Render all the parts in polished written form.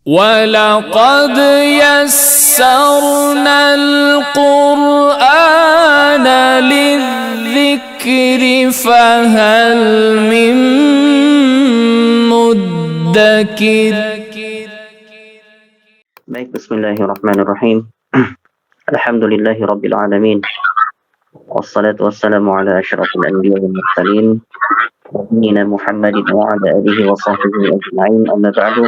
وَلَقَدْ يَسَّرْنَا الْقُرْآنَ لِلذِّكْرِ فَهَلْ مِن مُّدَّكِرٍ. Baik, bismillahirrahmanirrahim. Alhamdulillahi rabbil alamin. Wassalatu wassalamu ala asyrafil anbiya wal mursalin nabiyyina Muhammadin wa ala alihi wa sahbihi ajma'in. Amma ba'du.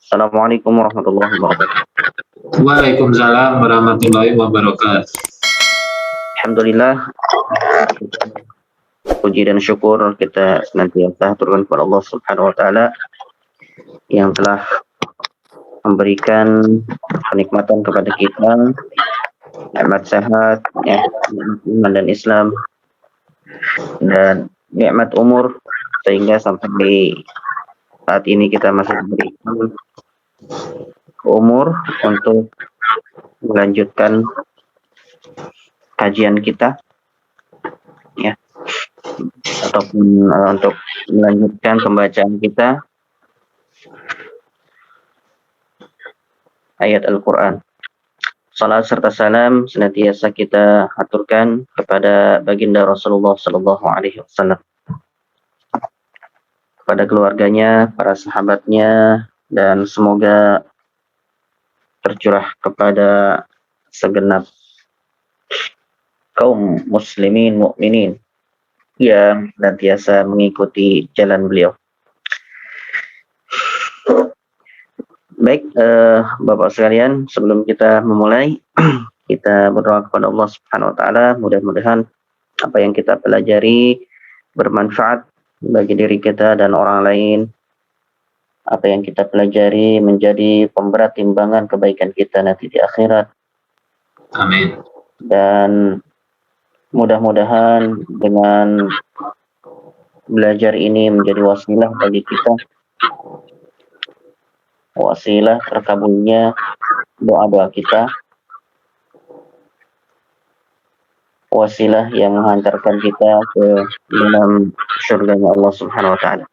Assalamualaikum warahmatullahi wabarakatuh. Waalaikumsalam warahmatullahi wabarakatuh. Alhamdulillah, puji dan syukur kita senantiasa haturkan kepada Allah Subhanahu wa taala yang telah memberikan kenikmatan kepada kita, nikmat sehat, ya, iman dan Islam, dan nikmat umur, sehingga sampai di saat ini kita masih diberikan umur untuk melanjutkan kajian kita, ya, ataupun untuk melanjutkan pembacaan kita ayat Al-Quran. Salat serta salam senantiasa kita aturkan kepada baginda Rasulullah Sallallahu Alaihi Wasallam, kepada keluarganya, para sahabatnya, dan semoga tercurah kepada segenap kaum muslimin mukminin yang senantiasa mengikuti jalan beliau. Baik, Bapak sekalian, sebelum kita memulai, kita berdoa kepada Allah Subhanahu wa taala, mudah-mudahan apa yang kita pelajari bermanfaat bagi diri kita dan orang lain. Apa yang kita pelajari menjadi pemberat timbangan kebaikan kita nanti di akhirat. Amin. Dan mudah-mudahan dengan belajar ini menjadi wasilah bagi kita, wasilah terkabulnya doa-doa kita, wasilah yang menghantarkan kita ke dalam surganya Allah Subhanahu wa taala.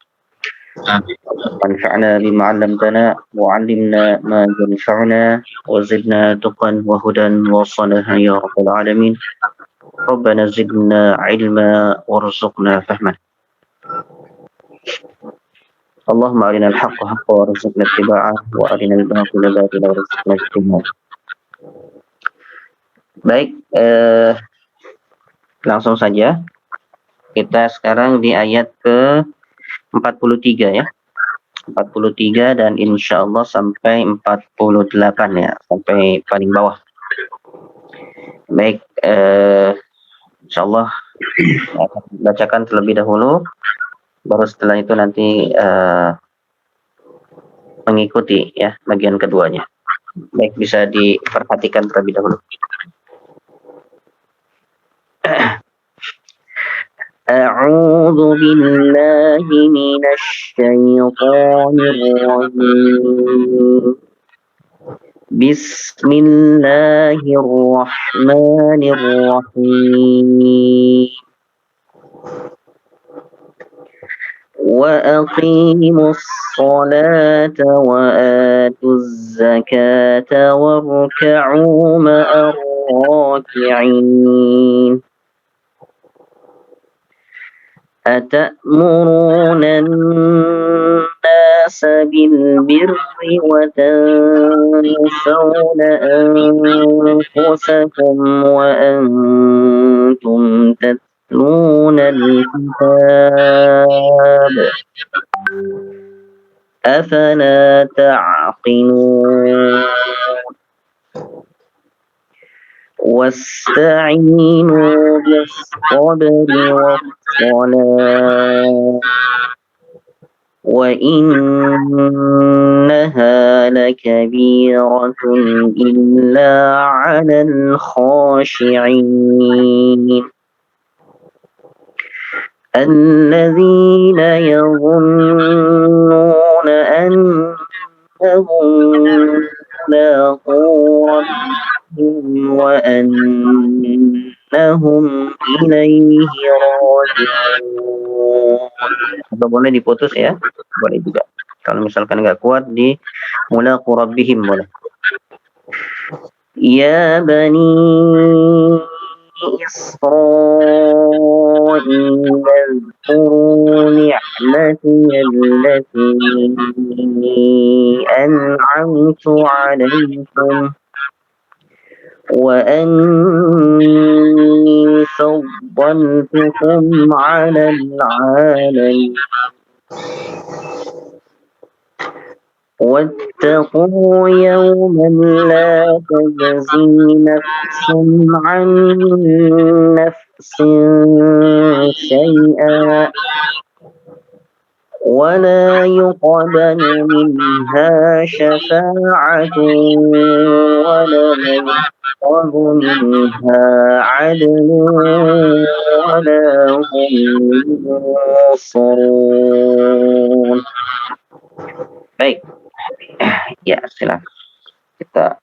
Amin. Anfa'na bima 'allamtana wa 'allimna ma yanfa'una wa zidna tuqan wa hudan wa salahan ya rabbal alamin. Rabbana zidna 'ilma warzuqna fahman. Allahumma arina al-haqqa haqqa warzuqna ittiba'ah wa arina al-batila batila warzuqna ijtinabah. Baik, langsung saja. Kita sekarang di ayat ke 43 ya. 43 dan insya Allah sampai 48 ya, sampai paling bawah. Baik, insya Allah akan bacakan terlebih dahulu, baru setelah itu nanti mengikuti ya bagian keduanya. Baik, bisa diperhatikan terlebih dahulu. أعوذ بالله من الشيطان الرجيم بسم الله الرحمن الرحيم وأقيموا الصلاة وآتوا الزكاة واركعوا مع الراكعين أتأمرون الناس بالبر وتنسون أنفسكم وأنتم تتلون الكتاب أفلا تعقلون واستعينوا بالصبر والصلاة وإنها لكبيرة إلا على الخاشعين الذين يظنون أنهم ملاقو ربهم وأنهم إليه راجعون. Atau boleh diputus ya, boleh juga. Kalau misalkan nggak kuat di mulaqu rabbihim boleh. Ya bani Israil اذكروا نعمتي التي أنعمت عليكم وأني فضلتكم على العالمين واتقوا يوما لا تجزي نفس عن نفس شيئا ولا يقبل منها شفاعة ولا يؤخذ منها عدل ولا هم ينصرون. Baik, ya silakan kita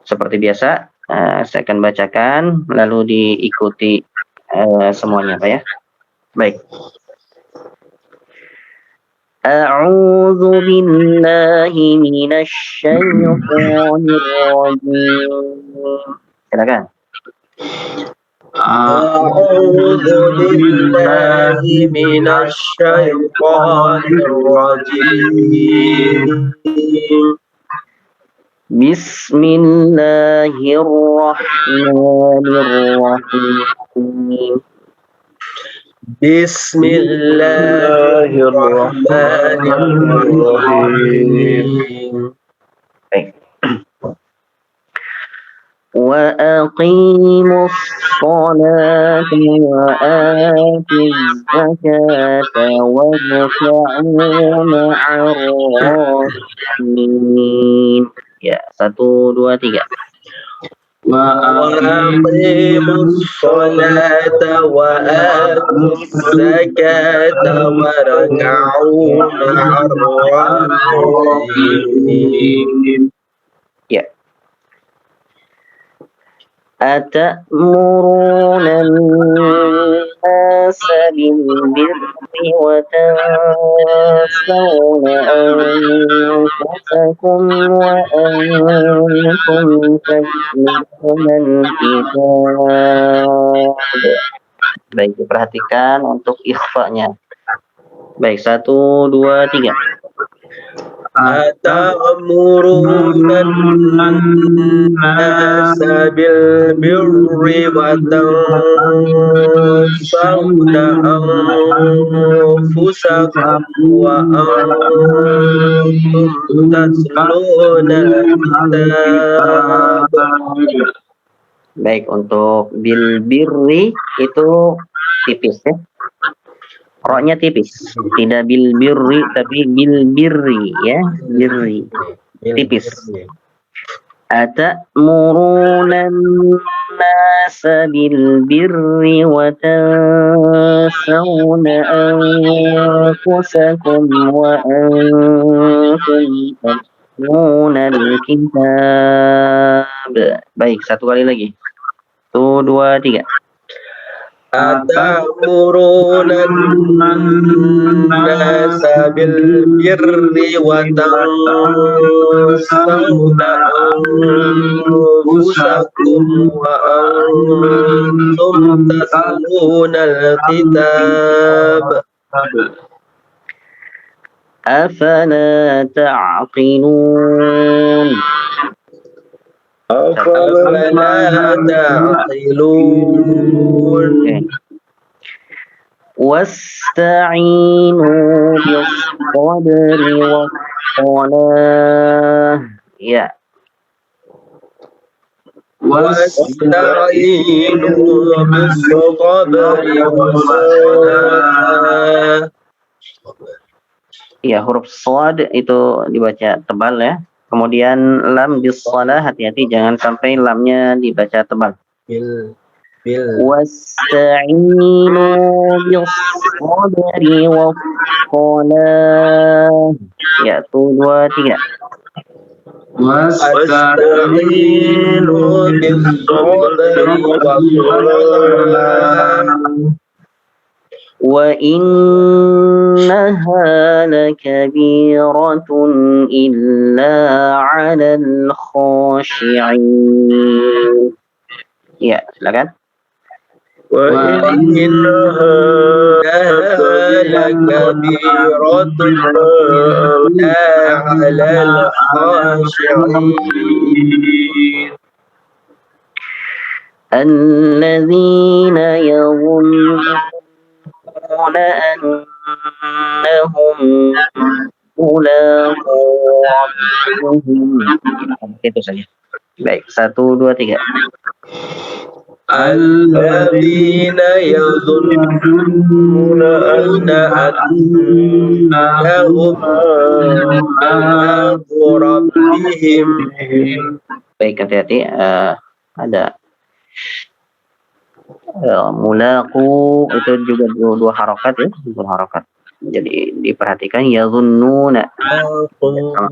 seperti biasa saya akan bacakan lalu diikuti semuanya Pak ya. Baik. A'udzu billahi minasy syaithanir rajim. Silakan. أعوذ بالله من الشيطان الرجيم بسم الله الرحمن الرحيم بسم الله الرحمن الرحيم وأقيموا الصلاة وآتوا الزكاة واركعوا مع الراكعين. Ya, 1, 2, 3. وأقيموا الصلاة وآتوا الزكاة واركعوا مع الراكعين. Ya. أتأمرون الناس بالبر وتنسون أنفسكم وأنتم تتلون الكتاب. Baik, diperhatikan untuk ikhfa'nya. Baik, 1, 2, 3. أتأمرون الناس بالبر وتنسون أنفسكم وأنتم تتلون الكتاب. Baik, untuk bil birri itu tipis ya. Roknya tipis, tidak bil birri tapi bil birri ya, birri tipis. Atamuruna an-nasa bil birri wa tansawna anfusakum wa antum tatluna al-kitab. Baik, satu kali lagi. 1, 2, 3. أتأمرون الناس بالبر وتنسون أنفسكم وأنتم تتلون الكتاب أفلا تعقلون. أفلا تعقلون. واستعينوا بالصبر والصلاة. Ya. واستعينوا بالصبر والصلاة. Ya, huruf shad itu dibaca tebal ya. Kemudian lam bis-shalah, hati-hati jangan sampai lamnya dibaca tebal. Wasta'inu bis-sabri was-shalah. Ya, 1, 2, 3. واستعينوا بالصبر والصلاة وإن وإنها لكبيرة إلا على الخاشعين. Ya, silakan. وإنها لكبيرة إلا على الخاشعين الذين يظنون أنهم ملاقو ربهم. Itu saja. Baik, 1, 2, 3. الذين يظنون أنهم ملاقو ربهم. Baik, hati-hati. Ada mulaku itu juga dua harokat ya, dua harokat. Jadi diperhatikan yazunnuna. Kita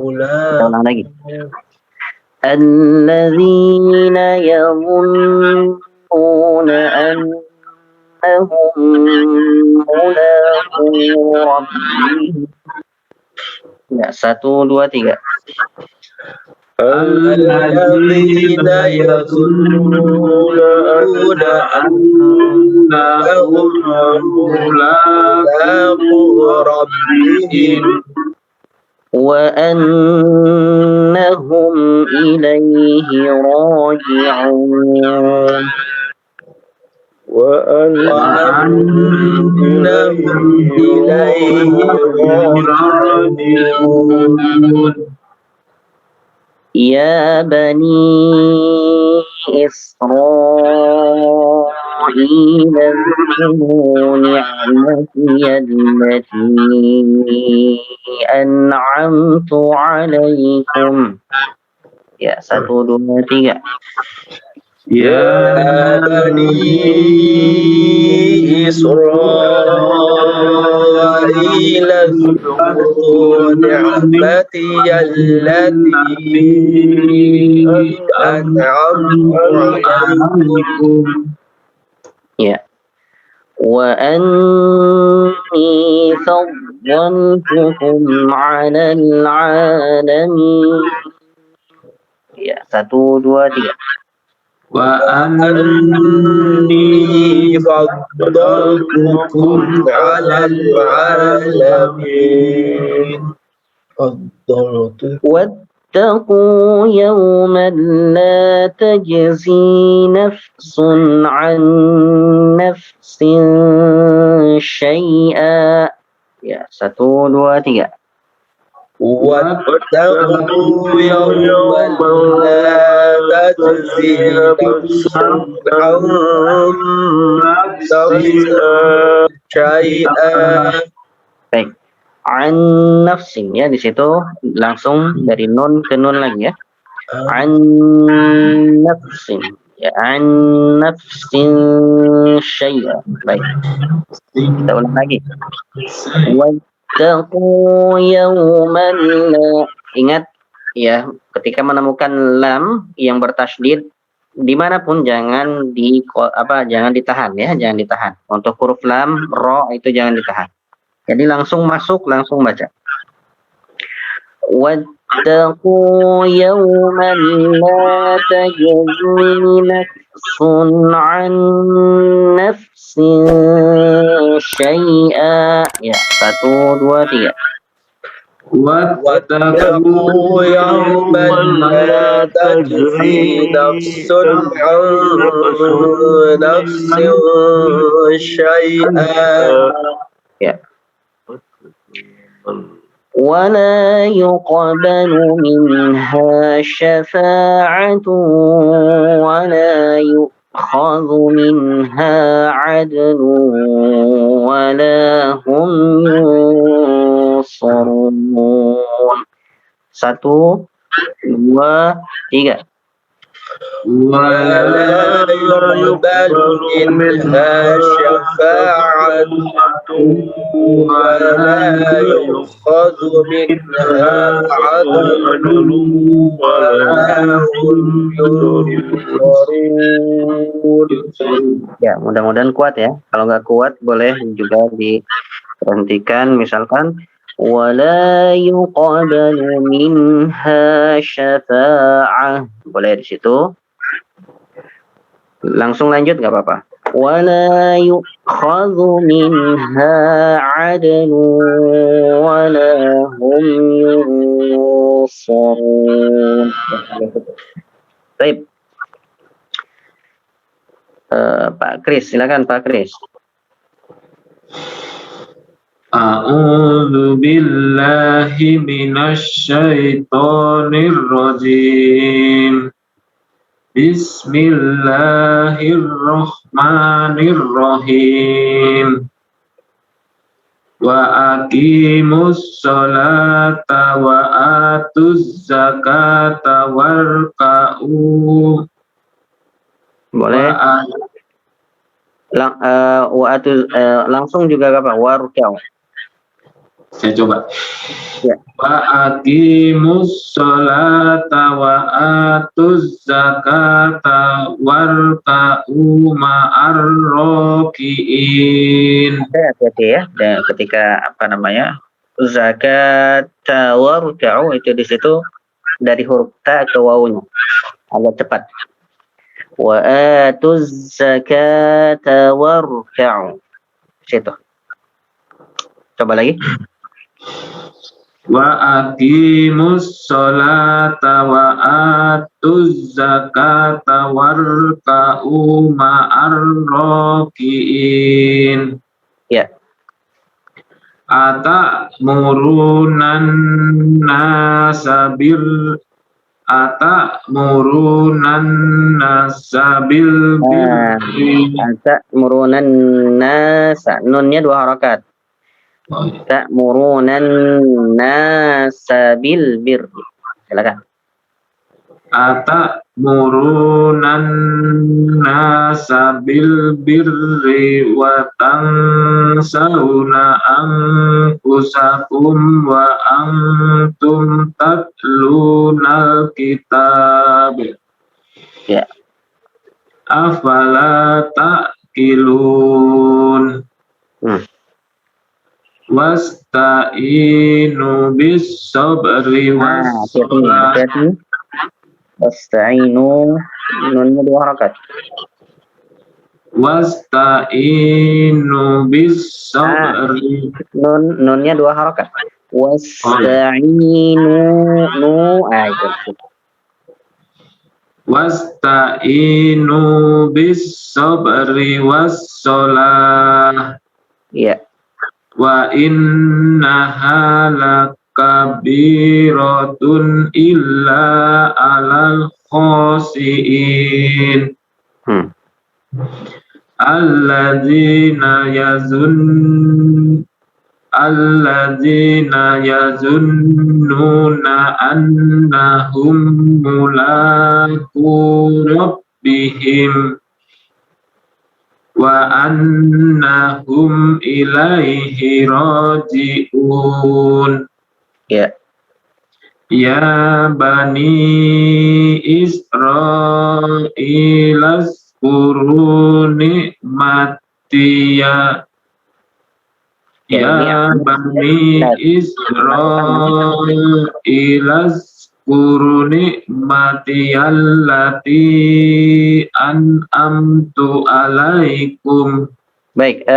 ulang lagi. Alladzina yazunnuna annahum mulaqu rabbihim. Ya, 1, 2, 3. الذين يظنون أنهم ملاقو ربهم وأنهم إليه راجعون وأنهم إليه راجعون يا بني إسرائيل اذكروا نعمتي التي أنعمت عليكم. Ya, 1, 2, 3. يا بني إسرائيل اذكروا نعمتي التي أنعمت عليكم. Ya. وأني فضلتكم على العالمين. Ya, 1, 2, 3. وأني فضلتكم على العالمين. واتقوا يوما لا تجزي نفس عن نفس شيئا. Ya, 1, 2, 3. واتقوا يوما لا تجزي نفس عن نفس شيئا. Baik. An nafsin ya, di situ langsung dari nun ke nun lagi ya. An nafsin. Ya, an nafsin syai'a. Baik. Kita ulang lagi. Wattaqu yawman la. Ingat ya, ketika menemukan lam yang bertasydid dimanapun jangan jangan ditahan ya, jangan ditahan. Untuk huruf lam, ro itu jangan ditahan. Jadi langsung masuk, langsung baca. Wattaqu yawman la tajzi nafsun an nafsin syai'a. Ya, 1, 2, 3. واتقوا يوما لا تجزي نفس عن نفس شيئا. Ya. ولا يقبل منها شفاعة ولا يؤخذ منها عدل ولا هم ينصرون. 1, 2, 3. ولا يقبل منها شفاعة ولا يؤخذ منها عدل ولا هم ينصرون. Ya, mudah-mudahan kuat ya. Kalau nggak kuat boleh juga Perhentikan misalkan wala yuqbalu minha syafa'ah. Boleh di situ. Langsung lanjut nggak apa-apa. Wala yukhadhu minha 'adlun wala hum yunsarun. Baik. Pak Kris, silakan Pak Kris. A'udzu billahi minasy syaithanir rajim. Bismillahirrahmanirrahim. Wa aqimus sholata wa atuz zakata warka'u. Boleh. Langsung juga apa? Warka'u. Saya coba. Ya. Wa aqimus sholata wa atuz zakata warka'u ma'ar raki'in. Hati-hati ya. Dan ketika zakat warka'u itu di situ dari huruf ta ke wawunya agak cepat. Wa atuz zakata warka'u. Situ. Coba lagi. Wa aqimus sholata wa atuz zakata warka'u ma'ar raki'in. Ya. Atamuruna nasa bil birri. Atamuruna nasa, nunnya 2 harakat. Ta'murunan nasa bil birri. Silakan. Atamuruna nasa bil birri wa tansawna anfusakum wa antum tatlunal kitab. Ya. Afala ta'qilun. Wasta'inu bis sabri hati-hati. Wasta'inu, nunnya 2 harakat. Wasta'inu bis sabri. Nunnya 2 harakat. Wasta'inu itu. Wasta'inu bis sabri was shalah. Ya. Wa innaha lakabiratun illa alal khasiin. Alladzina yazunnuna annahum mulaqu rabbihim wa annahum ilaihi raji'un. Ya. Ya bani Israil azkuru ni'matiya. Ya bani Israil azkuru ni'matiyallati an'amtu alaikum. Baik,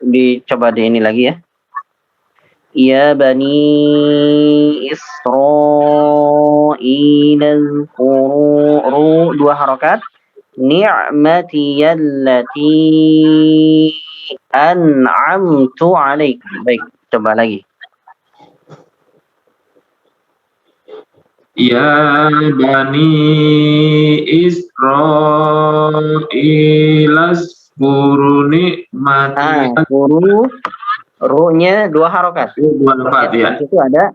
dicoba di ini lagi ya. Ya bani Israil azkuru 2 harakat. Ni'matiyallati an'amtu alaikum. Baik, coba lagi. Ya bani Israil azkuru ni'matiyallati. Ru-nya 2 harakat. 2 harakat ya. Di situ ada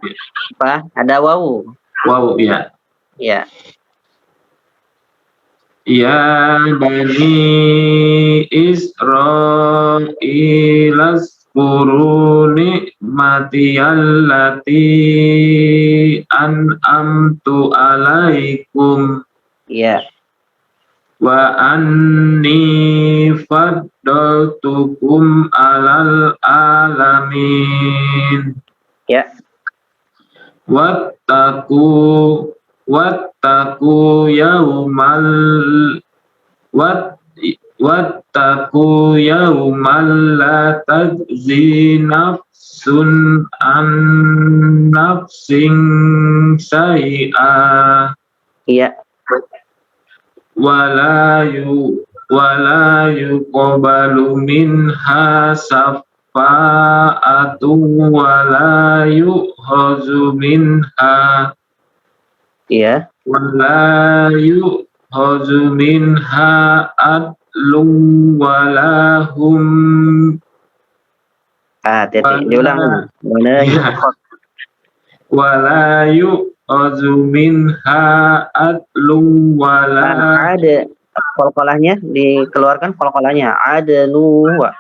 apa? Ada wawu. Wawu ya. Ya. Ya bani Israil azkuru ni'matiyallati an'amtu alaikum. Ya. wa anni faddaltukum alal alamin. Ya. Wattaku yaumal wat wattaku yaumal la tajzi nafsun an nafsin syai'a Iya. wala yuqbalu minha syafa'atun wala yu'khazu minha Iya. wala yu'khazu minha adlun wala hum Hati-hati. Diulang dulu. Mana wala yu'khazu minha adlun wala ada kol-kolahnya dikeluarkan kol-kolahnya. Ada luwa.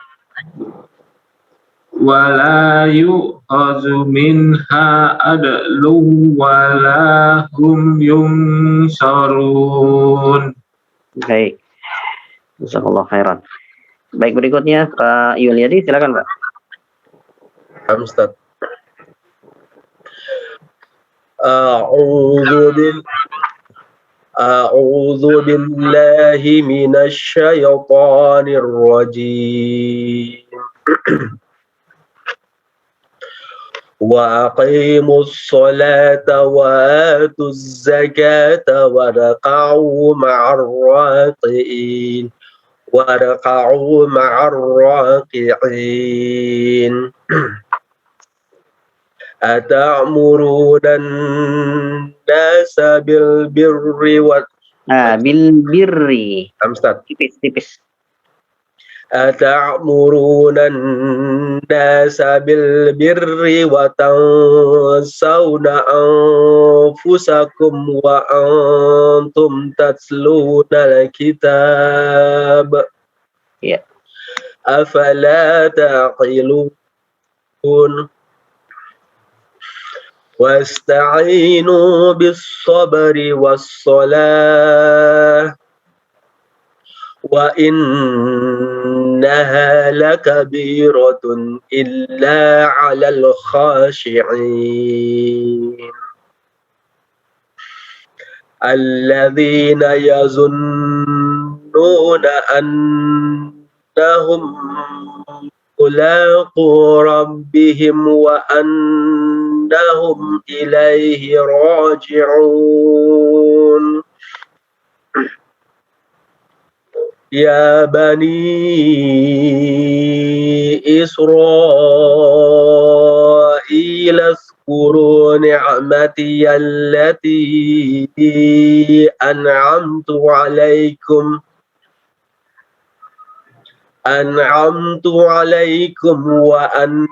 wala yu'khazu minha adlun wala hum yunsarun. Baik. Jazakallah khairan. Baik, berikutnya Pak Yuliadi, silakan Pak. Ustaz. أعوذ بالله من الشيطان الرجيم وأقيموا الصلاة وآتوا الزكاة واركعوا مع الراكعين أتأمرون الناس بالبر Bilbirri. Ustaz. Tipis-tipis. أتأمرون الناس بالبر وتنسون أنفسكم وأنتم تتلون الكتاب Ya. أفلا تعقلون واستعينوا بالصبر والصلاة وإنها لكبيرة إلا على الخاشعين الذين يظنون أنهم ملاقو ربهم وأنهم إليه راجعون يا بني إسرائيل اذكروا نعمتي التي أنعمت عليكم وأني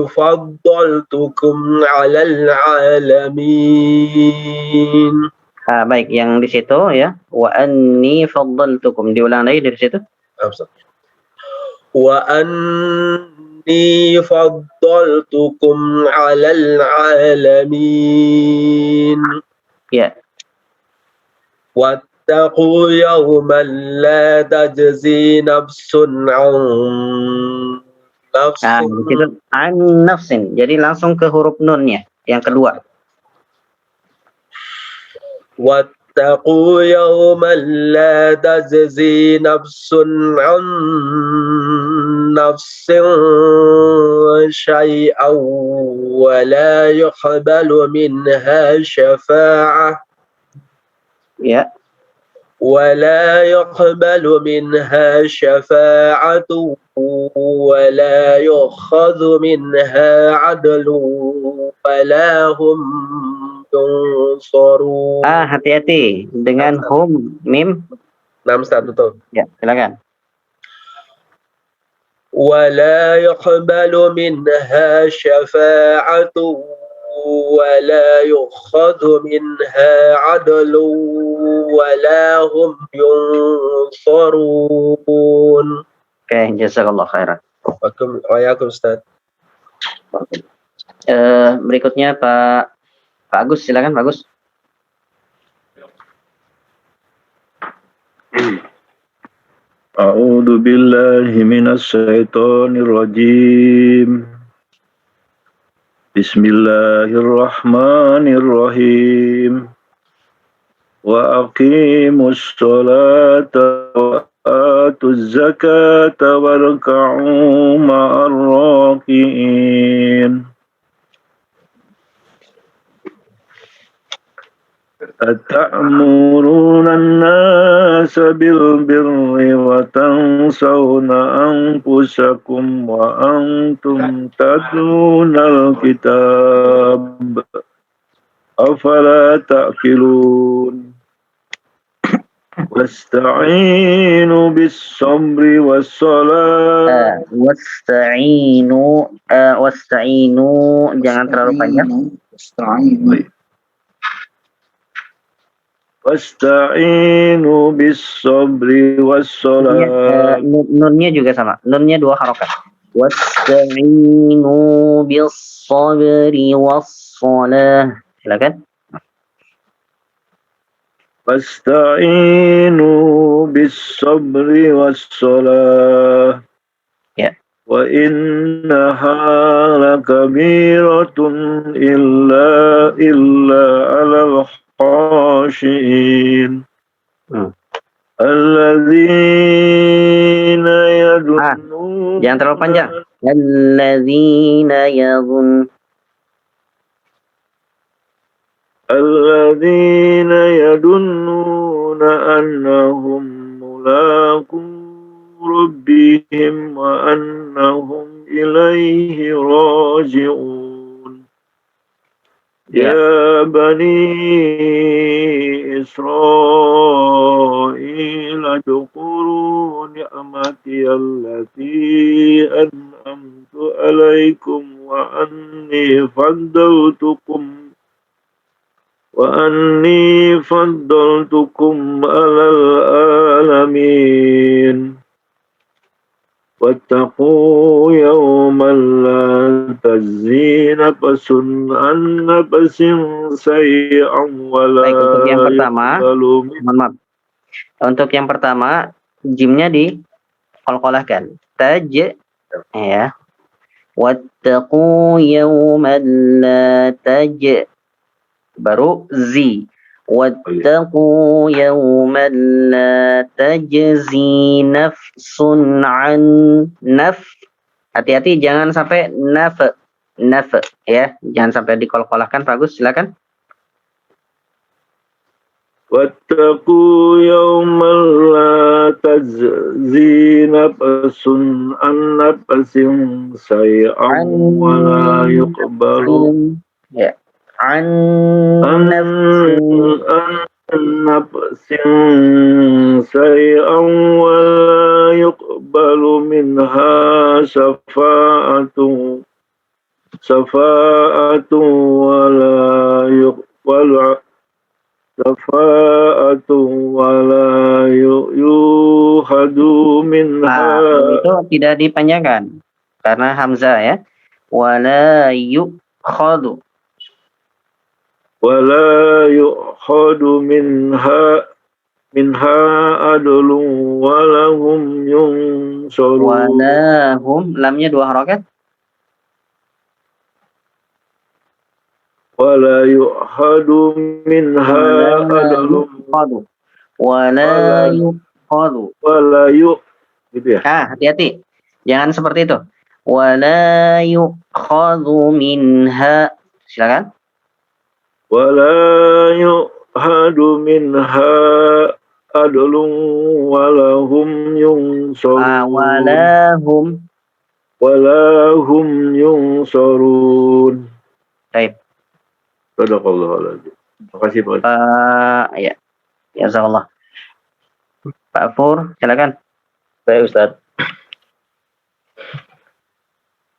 فضلتكم على العالمين. Baik, yang di situ ya. Wa anni faddaltukum. Diulang lagi dari situ. Wa anni faddaltukum 'alal 'alamin. Ya. Wattaqu yawman la tajzi nafsun 'an nafsin. Di situ an nafsin. Jadi langsung ke huruf nunnya yang kedua. واتقوا يوما لا تجزي نفس عن نفس شيئا ولا يقبل منها شفاعة ولا يؤخذ منها عدل ولا هم ينصرون. Hati-hati dengan hum mim. betul. Ya, silakan. ولا يقبل منها شفاعة ولا يؤخذ منها عدل ولا هم ينصرون. Oke, jazakallah khairan. Waalaikumsalam Ustaz. Berikutnya Pak Agus, silakan Pak Agus. أعوذ بالله من الشيطان الرجيم بسم الله الرحمن الرحيم وأقيموا الصلاة وآتوا الزكاة واركعوا مع الراكعين أتأمرون الناس بالبر وتنسون أنفسكم وأنتم تتلون الكتاب أفلا تعقلون واستعينوا بالصبر والصلاة wasta'inu jangan terlalu panjang. واستعينوا بالصبر والصلاة Nunnya juga sama. Nunnya 2 harokat. Wasta'inu bis-sabri was-shalah. Silakan. واستعينوا بالصبر والصلاة Ya. وإنها لكبيرة إلا على الخاشعين الذين يظنون Jangan terlalu panjang. Alladzina يظنون أنهم ملاقو ربهم وأنهم إليه راجعون يا بني إسرائيل اذكروا نعمتي التي أنعمت عليكم وأني فضلتكم على العالمين واتقوا يوما لا تجزي نفس عن نفس شيئا ولا Untuk yang pertama, jimnya diqalqalahkan. Taj, ya. Wattaqu yawman la taj. Baru zi. Wattaqu yawman la tajzi nafsun an hati-hati jangan sampai naf ya, jangan sampai diqalqalahkan. Bagus, silakan. واتقوا يوما لا تجزي نفس عن نفس شيئا ولا يقبل عن نفس شيئا ولا يقبل منها شفاعة ولا يؤخذ منها. Itu tidak dipanjangkan karena hamzah ya. Wala yu'khadhu minha adlun walahum yunsurun. Walahum, lamnya 2 harokat. Wala yu'khadu minha adlun wala gitu ya. Hati-hati. Jangan seperti itu. Wala yu'khadu minha. Silakan. Wala yu'khadu minha adlun walahum yunsurun. Walahum yunsurun. Baik. Sadaqallahul adzim. Terima kasih Pak. Ya. Jazakallah. Pak Fur, silakan. Baik Ustaz.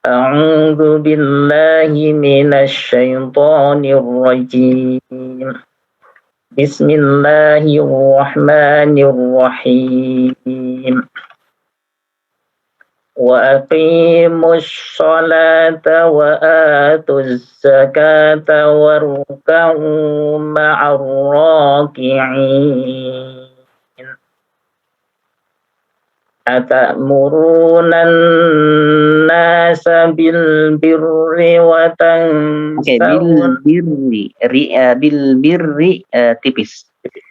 A'udzu billahi minasy syaithanir rajim. Bismillahirrahmanirrahim. Wa aqimus sholata wa atuz zakata warka'u ma'ar raki'in. Atamuruna an-nasa bil birri wa Oke, bil birri tipis. Tipis.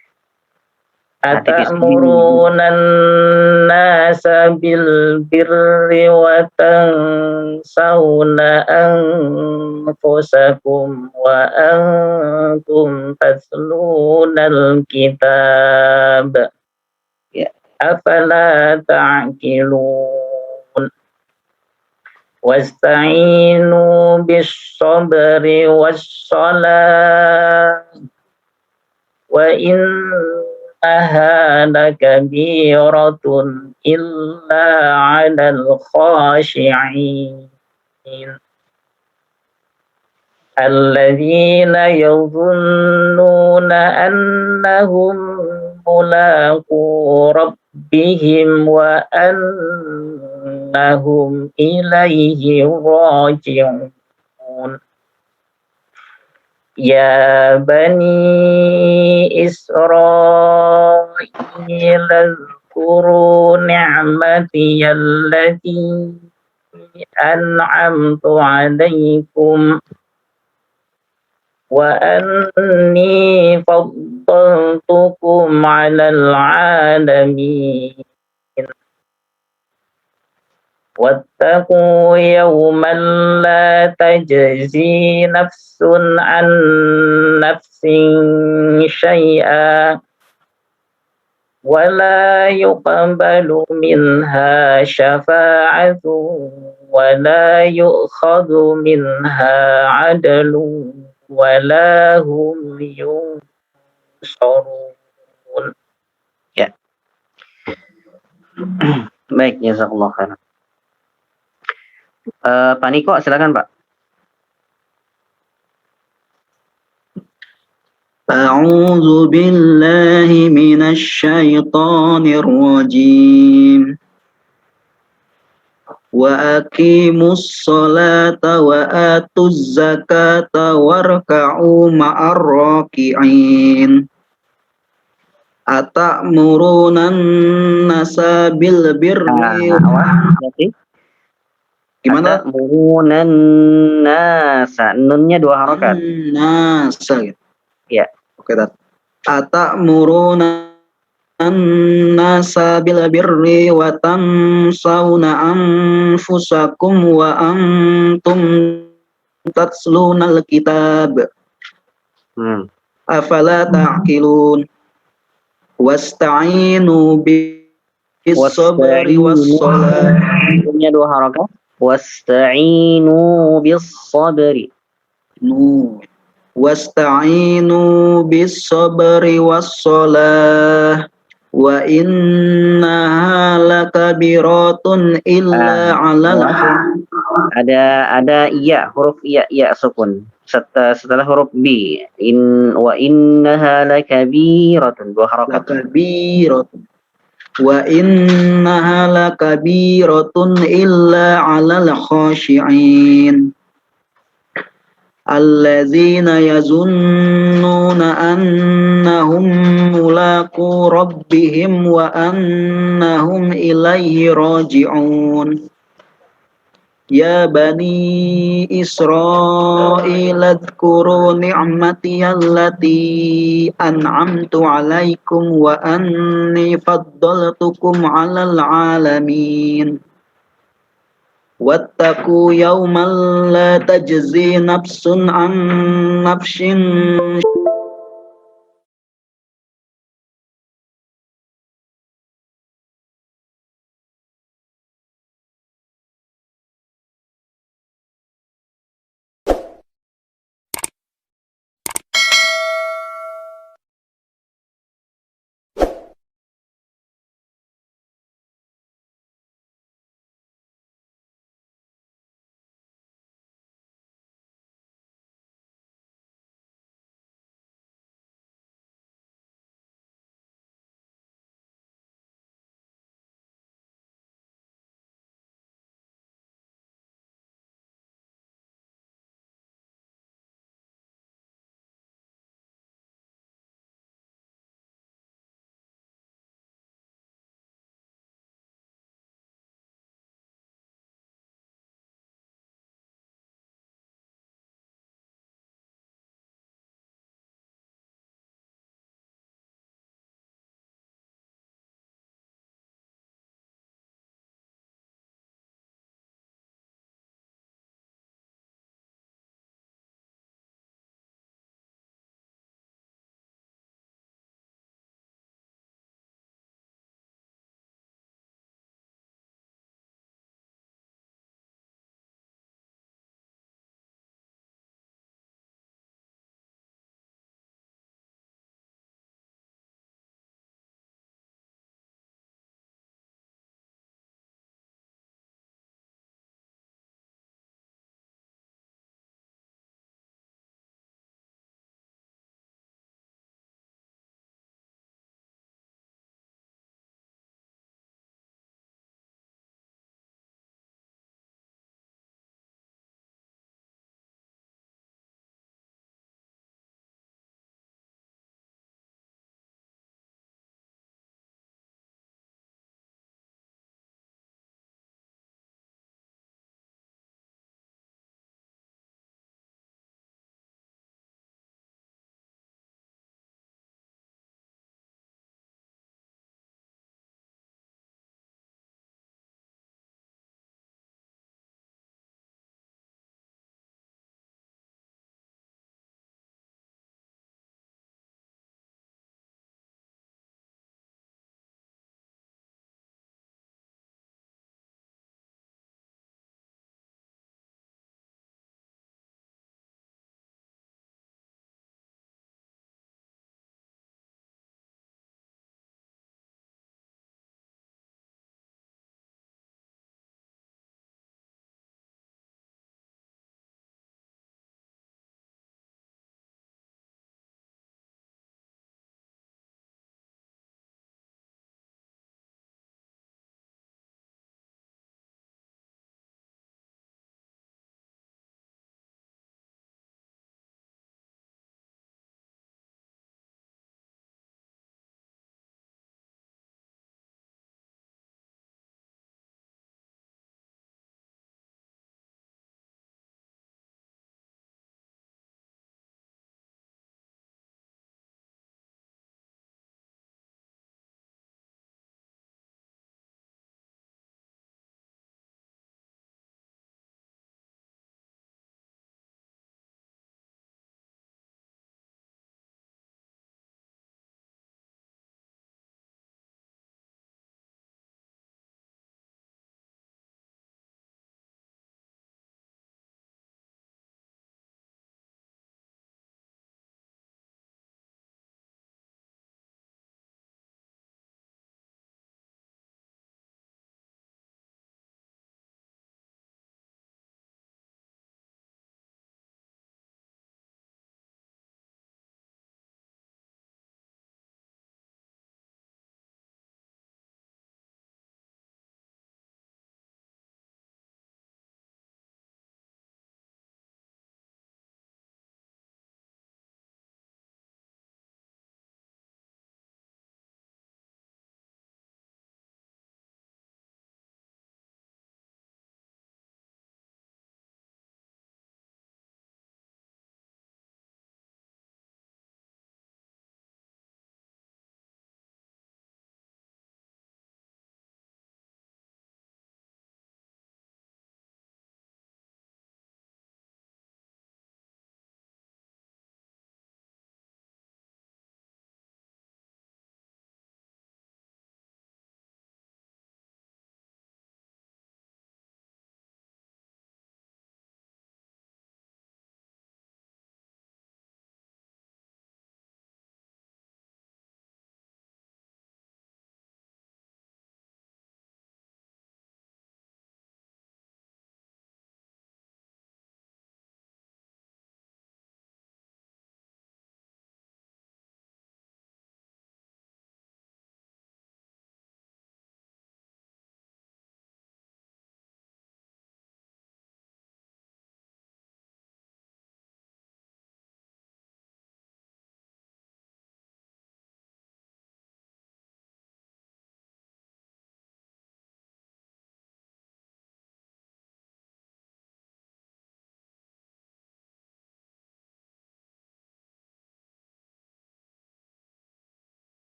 Atamuruna an-nasa bil birri wa tansawna anfusakum wa antum tatluna al-kitab. Afala ta'qilun. Wasta'inu bis-sabri was-salah wa innaha lakabiratun illa 'alal khashi'in alladzina yadhunnuna annahum mulaqu rabbihim wa annahum ilaihi raji'un. Ya bani Israil azkuru ni'mati allati an'amtu 'alaikum wa anni faddaltukum 'alal 'alamin. Wattaqu yawman la tajzi nafsun an nafsin syai'a wa la yuqbalu minha syafa'atun wa la yu'khadhu minha 'adlun wa la hum yunsarun. Ya. Baik, jazakallah khairan. Pak Niko, silakan Pak. A'udzu billahi minasy syaithanir rajim. Wa aqimus sholata wa atuz zakata warka'u ma'ar raki'in. Atamuruna an-nasa bil birri Gimana? Atamuruna an-nasa, nunnya 2 harakat. Nasa. Ya. Oke, atamuruna an-nasa bil birri wa tansawna anfusakum wa antum tatluna al-kitab. Afala ta'qilun. Wasta'inu bis-sabri was-salah. Nunnya 2 harakat. Wasta'inu bis-sabri. Wasta'inu bis-sabri was-salah wa innaha lakabiratun illa 'alal ada iya, huruf iya sukun setelah huruf b. Wa innaha lakabiratun, 2 harakat. Lakabiratun wa innaha lakabiratun illa 'alal khashi'in alladzina yazunnuna annahum mulaqu rabbihim wa annahum ilaihi raji'un. Ya bani Israil adhkuru ni'mati allati an'amtu 'alaikum wa anni faddaltukum 'alal 'alamin. Wattaqu yawman la tajzi nafsun an nafsin